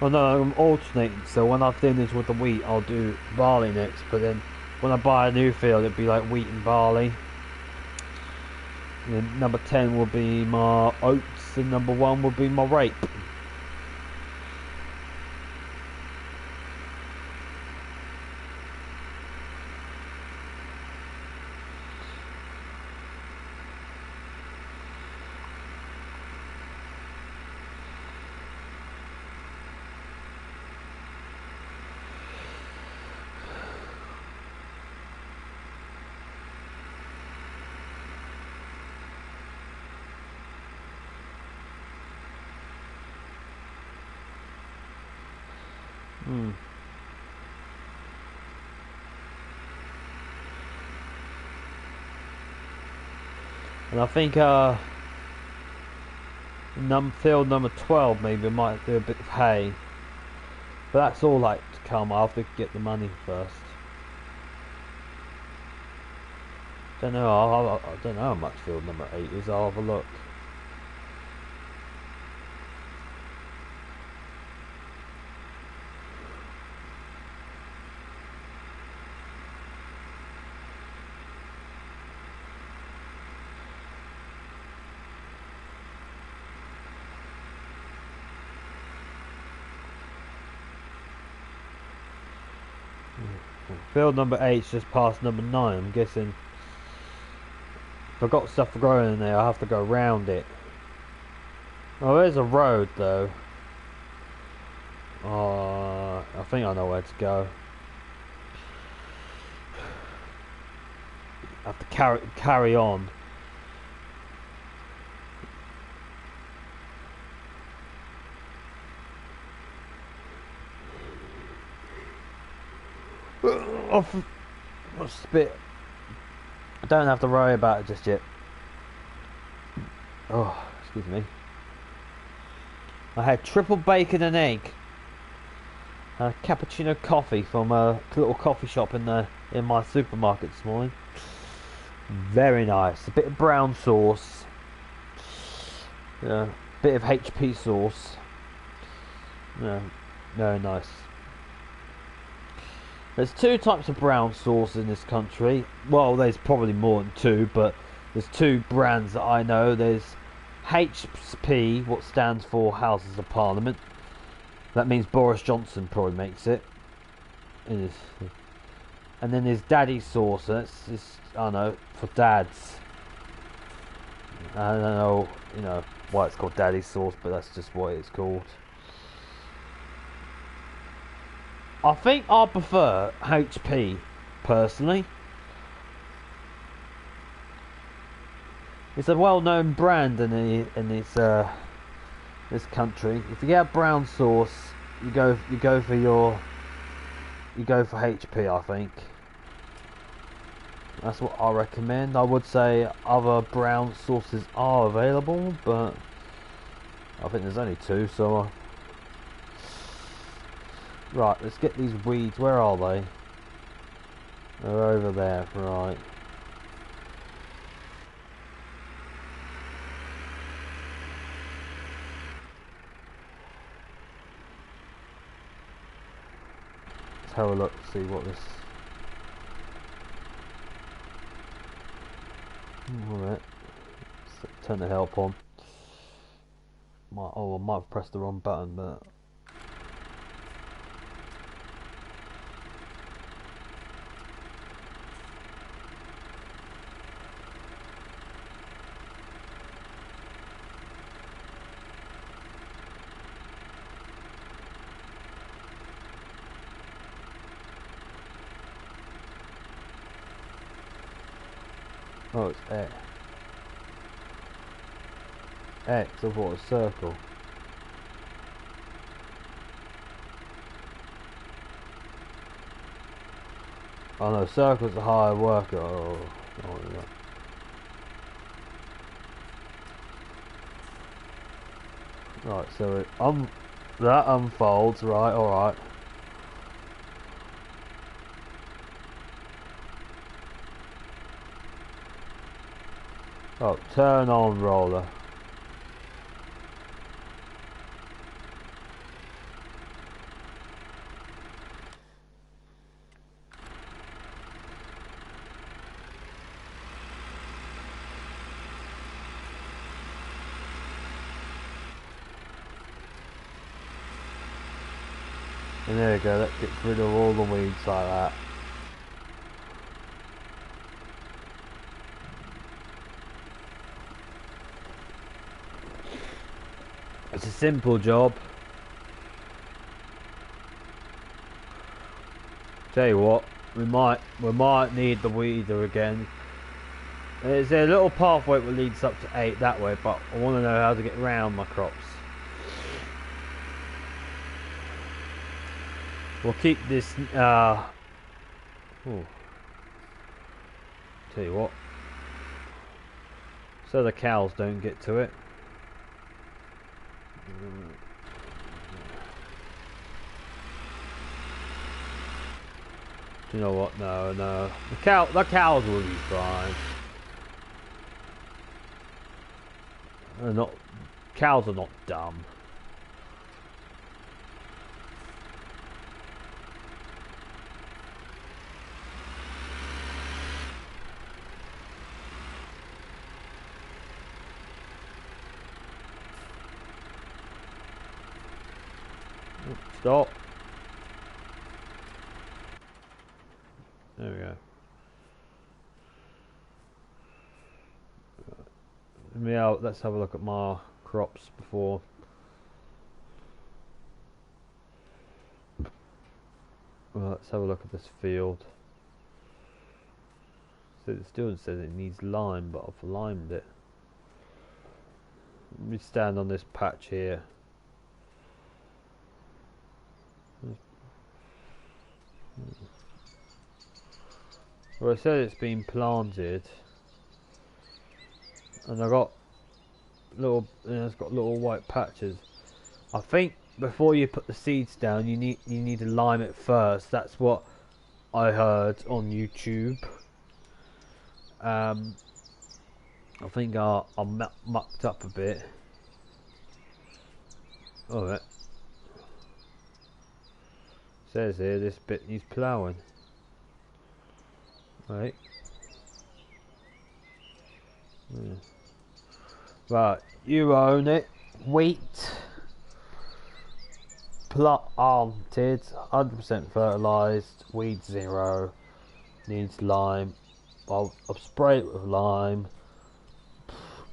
Well, no, I'm alternating. So when I finish with the wheat, I'll do barley next. But then when I buy a new field, it'll be like wheat and barley. And then number 10 will be my oats, and number 1 will be my rape. And I think field number 12 maybe I might do a bit of hay. But that's all like to come. I'll have to get the money first. Don't know. I don't know how much field number 8 is. I'll have a look. Field number 8's just past number 9. I'm guessing if I've got stuff growing in there, I'll have to go round it. Oh, there's a road though. I think I know where to go. I have to carry on. What's a bit? I don't have to worry about it just yet. Oh, excuse me. I had triple bacon and egg. A cappuccino coffee from a little coffee shop in my supermarket this morning. Very nice. A bit of brown sauce. Yeah, bit of HP sauce. Yeah, very nice. There's two types of brown sauce in this country. Well, there's probably more than two, but there's two brands that I know. There's HP, what stands for Houses of Parliament. That means Boris Johnson probably makes it. And then there's Daddy sauce. That's just, I don't know, for dads. I don't know, why it's called Daddy sauce, but that's just what it's called. I think I prefer HP personally. It's a well-known brand in this country. If you get brown sauce, you go for HP. I think that's what I recommend. I would say other brown sauces are available, but I think there's only two. So right, let's get these weeds. Where are they? They're over there, right. Let's have a look, see what this... Alright. Let's turn the help on. I might have pressed the wrong button, but... Oh, it's X. X, I thought it was circle. Oh no, circle's a higher worker. Oh yeah. Right, so that unfolds, right, alright. Oh, turn on roller. And there you go, that gets rid of all the weeds like that. It's a simple job. Tell you what, we might need the weeder again. There's a little pathway that leads up to 8 that way, but I want to know how to get around my crops. We'll keep this. Tell you what, so the cows don't get to it. Do you know what? No. The cows will be fine. Cows are not dumb. Stop. There we go. Let's have a look at my crops before. Well, let's have a look at this field. So it still says it needs lime, but I've limed it. Let me stand on this patch here. Well, it said it's been planted, and I got little. It's got little white patches. I think before you put the seeds down, you need to lime it first. That's what I heard on YouTube. I think I mucked up a bit. Alright. Says here this bit needs ploughing. Right. Yeah. Right, you own it. Wheat. Planted, 100% fertilised, weed 0, needs lime. I've sprayed it with lime,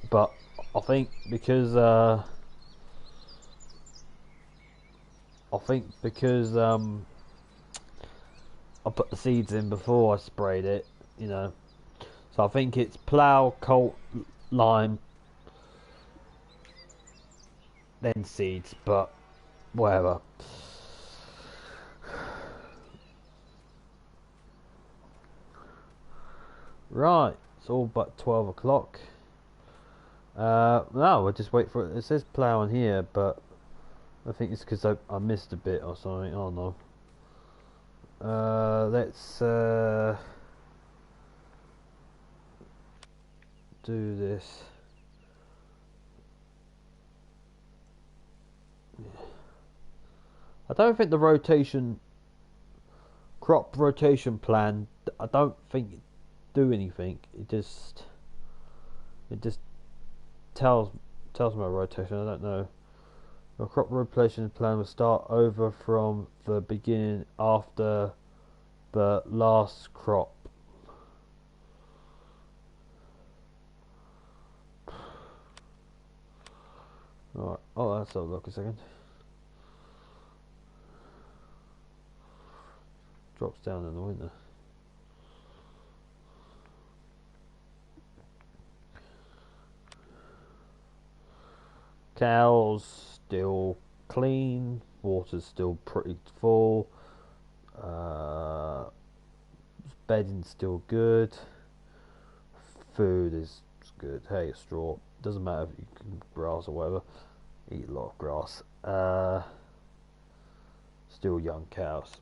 but I think because I put the seeds in before I sprayed it, you know. So I think it's plough, colt, lime, then seeds, but whatever. Right, it's all but 12 o'clock. No, we'll just wait for it. It says ploughing here, but I think it's because I missed a bit or something. I don't know. Let's do this. I don't think the crop rotation plan, I don't think it do anything. It just tells me rotation. I don't know. The crop rotation plan will start over from the beginning after the last crop. Alright, oh, let's have a look a second. Drops down in the winter. Cows still clean, water's still pretty full, bedding's still good, food is good, hay, straw, doesn't matter if you can grass or whatever, eat a lot of grass, still young cows.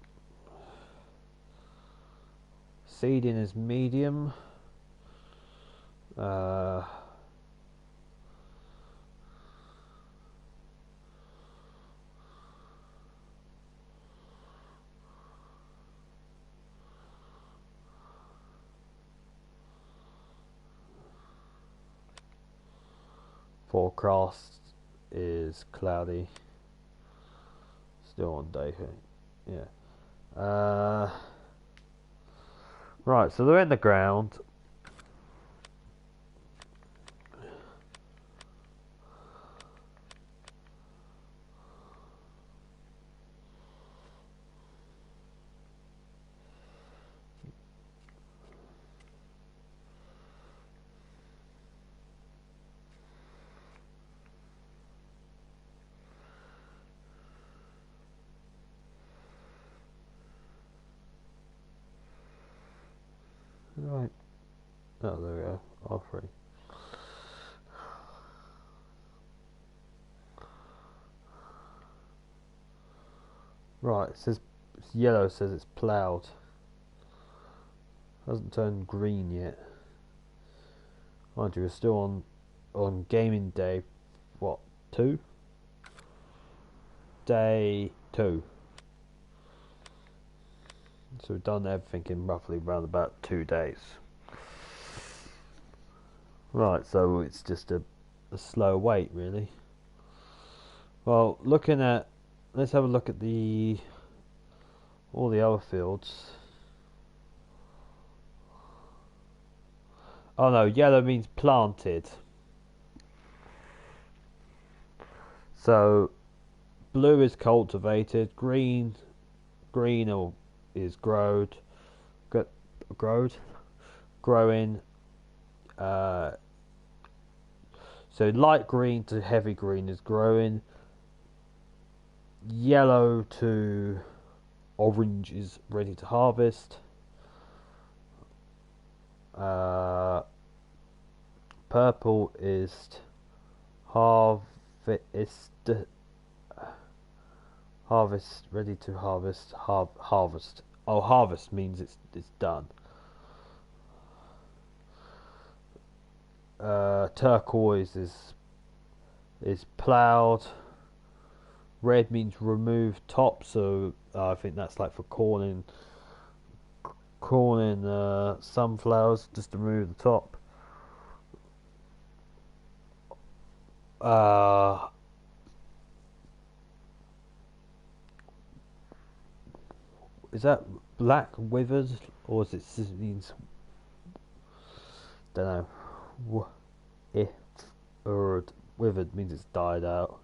Seeding is medium, forecast is cloudy, still on day, yeah. Right, so they're in the ground. Right. Oh, there we go. R3. Right, it says it's yellow, says it's ploughed. Hasn't turned green yet. Mind you, we're still on gaming day, what, 2? Day 2. So we've done everything in roughly around about 2 days. Right, so it's just a slow wait, really. Well, let's have a look at all the other fields. Oh no, yellow means planted. So blue is cultivated. Green is growed. Growed. Growing. Uh, so light green to heavy green is growing. Yellow to orange is ready to harvest. Uh, Purple is harvest. Harvest, ready to harvest. Harvest. Oh, harvest means it's done. Turquoise is ploughed. Red means remove top, so I think that's like for corn and sunflowers, just to remove the top. Uh, is that black withered, or is it means, don't know. If withered means it's died out.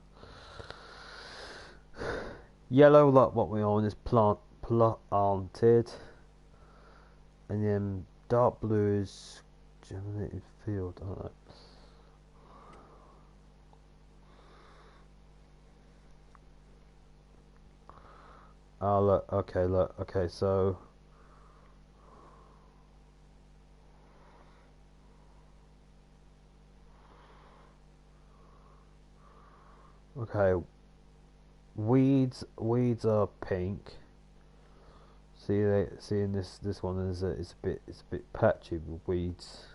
Yellow, like what we're on, is planted, and then dark blue is germinated field. I don't know. Oh look, okay, so okay, weeds are pink. Seeing this one it's a bit patchy with weeds.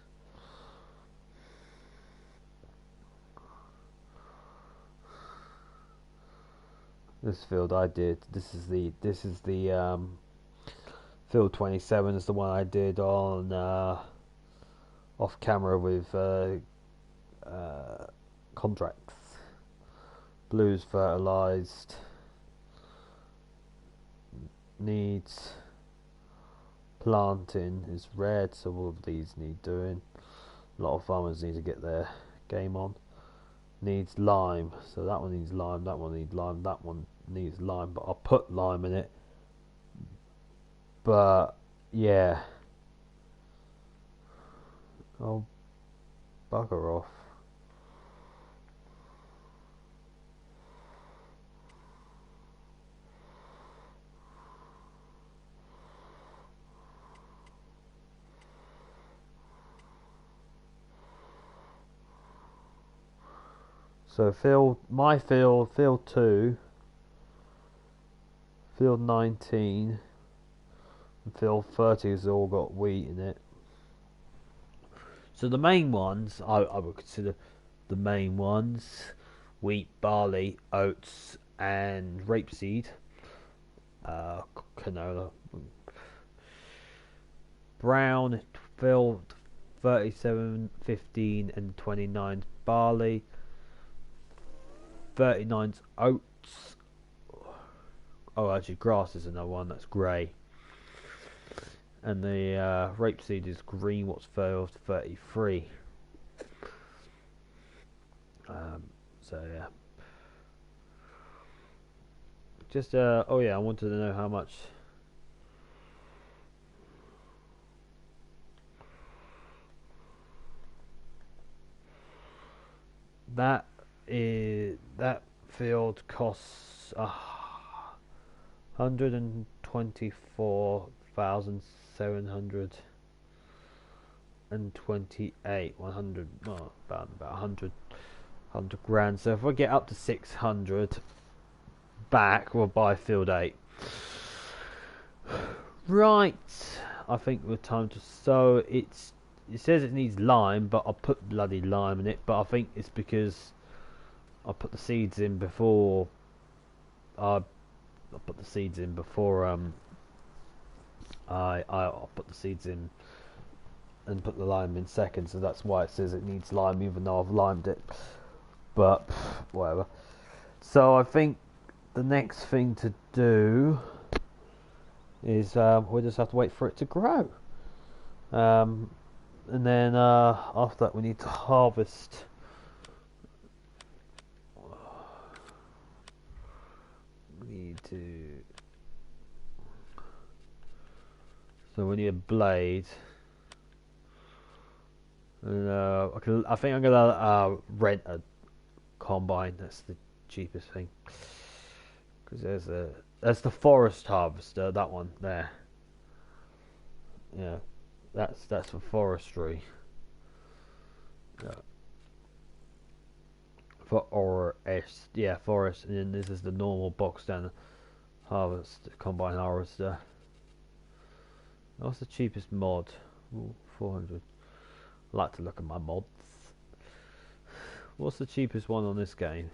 This field I did. This is the field 27 is the one I did on off camera with contracts. Blue's fertilized. Needs planting is red, so all of these need doing. A lot of farmers need to get their game on. Needs lime, so that one needs lime, that one needs lime, that one needs lime, but I'll put lime in it. But yeah, oh bugger off. So field 2, field 19, and field 30 has all got wheat in it. So the main ones, I would consider the main ones: wheat, barley, oats, and rapeseed. Canola. Brown, field 37, 15, and 29 barley. 39's oats. Oh, actually, grass is another one that's grey. And the rapeseed is green. What's field 33? So yeah. Just oh yeah, I wanted to know how much. That field costs 124,728. 100, well, about 100 grand. So if I get up to 600 back, we'll buy field 8. Right, I think we're time to. So it says it needs lime, but I'll put bloody lime in it. But I think it's because I put the seeds in before. I put the seeds in before. I'll put the seeds in and put the lime in second. So that's why it says it needs lime, even though I've limed it. But whatever. So I think the next thing to do is we'll just have to wait for it to grow. And then after that we need to harvest. We need to. So we need a blade. And I think I'm gonna rent a combine. That's the cheapest thing. Because there's the forest harvester. That one there. Yeah, that's for forestry. Yeah. Forest, and then this is the normal box down harvest combine harvester. What's the cheapest mod? Ooh, 400. I like to look at my mods. What's the cheapest one on this game?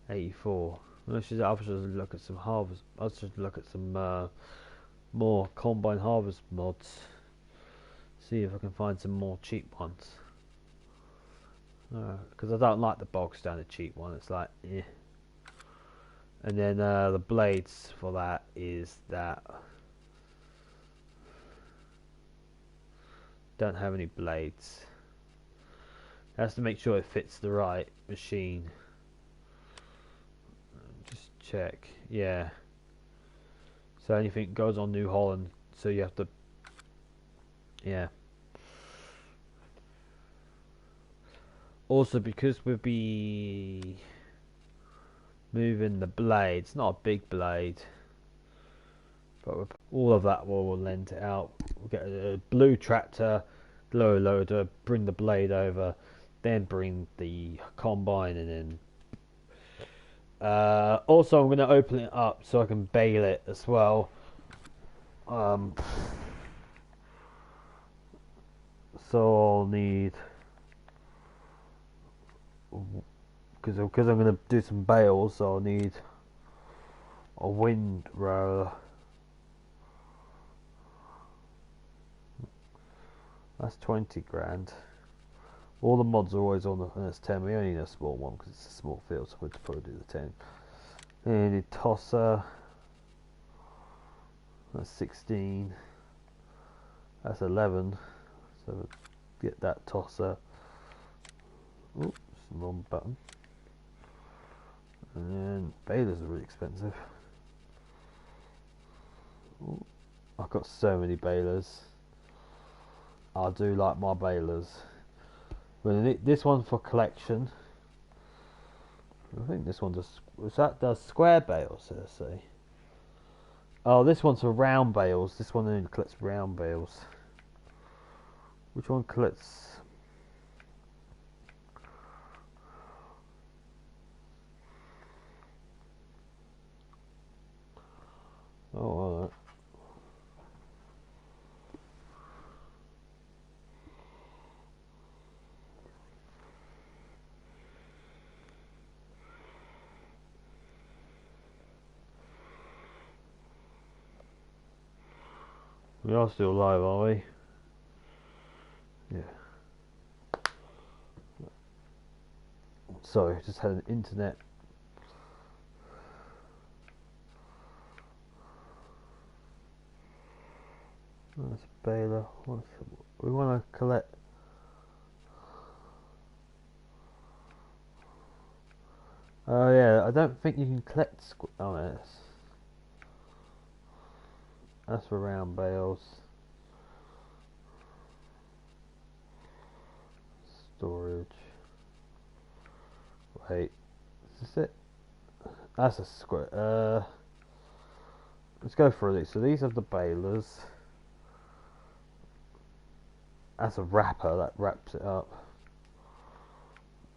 84. I should look at some harvest. I should look at some more combine harvest mods. See if I can find some more cheap ones. Because I don't like the bog standard cheap one. It's like, eh. And then the blades for that is that. Don't have any blades. Has to make sure it fits the right machine. Just check. Yeah. So anything goes on New Holland, so you have to. Yeah. Also, because we'll be moving the blade, it's not a big blade, but all of that will lend it out. We'll get a blue tractor, lower loader, bring the blade over, then bring the combine, and then also I'm going to open it up so I can bale it as well. So I'll need, because I'm going to do some bales, so I'll need a windrow. That's 20 grand. All the mods are always on the, and it's 10. We only need a small one because it's a small field, so we'll probably do the 10. And the tosser, that's 16. That's 11. So get that tosser. Oops, wrong button. And then balers are really expensive. Ooh, I've got so many balers. I do like my balers. But this one's for collection. I think this one does square bales, let's see. Oh, this one's for round bales. This one only collects round bales. Which one collects? Oh, alright. We are still live, are we? Yeah. Sorry, just had an internet. That's a baler. We want to collect. Oh yeah, I don't think you can collect. Oh yes. That's for round bales. Storage. Wait, is this it? That's a square. Let's go through these. So these are the balers. That's a wrapper that wraps it up.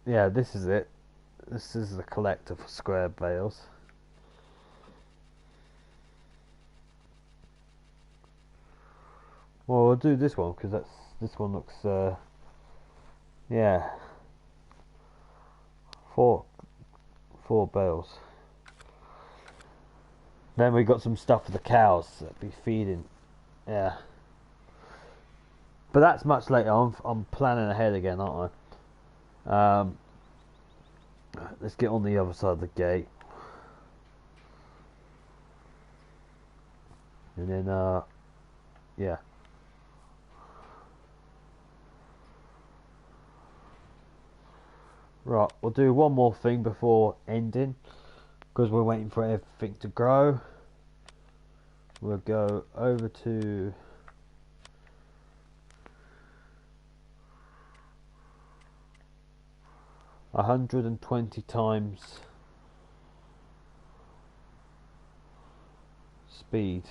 Yeah, this is it. This is the collector for square bales. Well, we'll do this one because this one looks. Yeah, four bales. Then we got some stuff for the cows that be feeding. Yeah. But that's much later. I'm planning ahead again, aren't I? Let's get on the other side of the gate. And then, yeah. Right, we'll do one more thing before ending, because we're waiting for everything to grow. We'll go over to 120 times speed.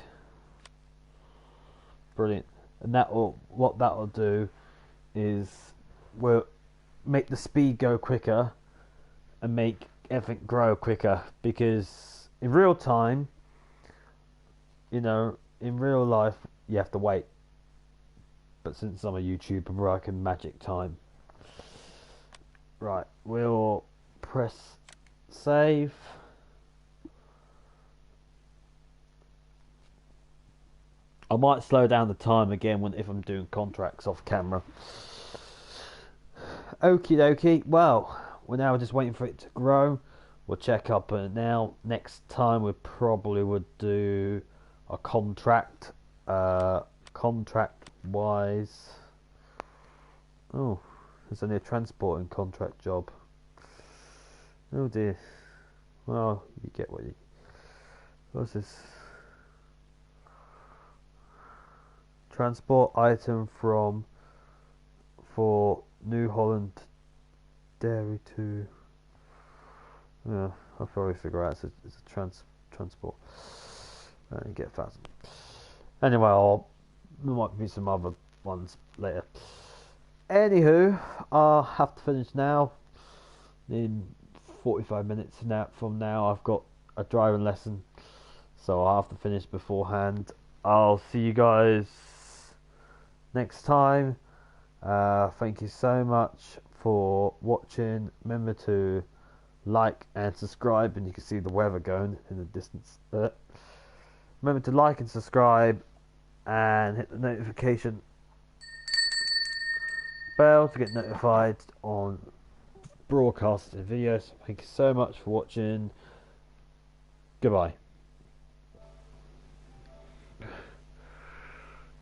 Brilliant. And what that will do is we'll make the speed go quicker and make everything grow quicker, because in real time, in real life you have to wait, but since I'm a YouTuber I can magic time. Right, we'll press save. I might slow down the time again if I'm doing contracts off camera. Okie dokie. Well, we're now just waiting for it to grow. We'll check up now. Next time we probably would do a contract. Contract wise. Oh, there's only a transporting contract job. Oh dear. Well, you get what you. What's this? Transport item for New Holland dairy to. Yeah, I'll probably figure out it's a transport. You get 1,000. Anyway, there might be some other ones later. Anywho, I'll have to finish now. In 45 minutes from now, I've got a driving lesson, so I'll have to finish beforehand. I'll see you guys next time. Thank you so much for watching. Remember to like and subscribe, and you can see the weather going in the distance. Remember to like and subscribe and hit the notification bell to get notified on broadcasted videos. Thank you so much for watching. Goodbye.